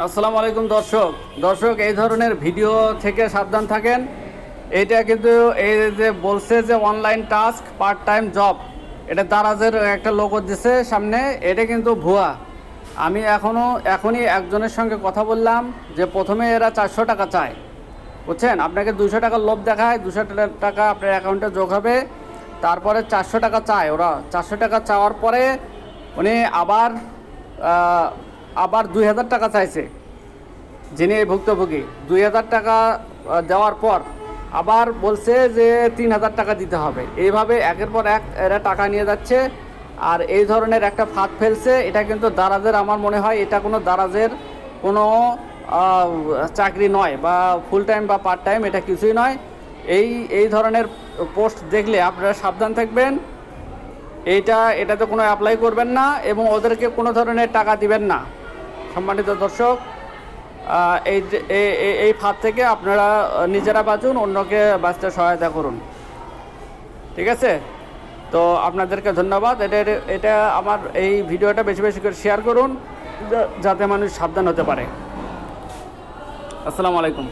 আসসালামু আলাইকুম দর্শক এই ধরনের ভিডিও থেকে সাবধান থাকেন। এটা কিন্তু এই যে বলছে যে online task part time job, এটা দারাজের একটা লোগো দিছে সামনে, এটা কিন্তু ভুয়া। আমি এখনই একজনের সঙ্গে কথা বললাম যে প্রথমে এরা 400 টাকা চায়, বুঝছেন? আপনাকে 200 টাকার লোভ দেখায়, 200 টাকা আপনার অ্যাকাউন্টে যোগ হবে, তারপরে 400 টাকা চায় ওরা। 400 টাকা চাওয়ার পরে উনি আবার 2000 টাকা চাইছে, যিনি এই ভুক্তভোগী 2000 টাকা দেওয়ার পর আবার বলছে যে 3000 টাকা দিতে হবে। এইভাবে একের পর এক এরা টাকা নিয়ে যাচ্ছে। আর এই ধরনের একটা ফাঁদ ফেলছে। এটা কিন্তু দারাজের, আমার মনে হয় এটা কোনো দারাজের কোনো চাকরি নয়, বা ফুল টাইম বা পার্ট টাইম, এটা কিছুই নয়। এই ধরনের পোস্ট দেখলে আপনারা সাবধান থাকবেন। এটাতে কোনো অ্যাপ্লাই করবেন না এবং ওদেরকে কোনো ধরনের টাকা দিবেন না। সম্মানিত দর্শক, এই ফাঁদ থেকে আপনারা নিজেরা বাঁচুন, অন্যকে বাঁচতে সহায়তা করুন। ঠিক আছে? তো আপনাদেরকে ধন্যবাদ। এটা আমার এই ভিডিওটা বেশি বেশি করে শেয়ার করুন, যাতে মানুষ সাবধান হতে পারে। আসসালামু আলাইকুম।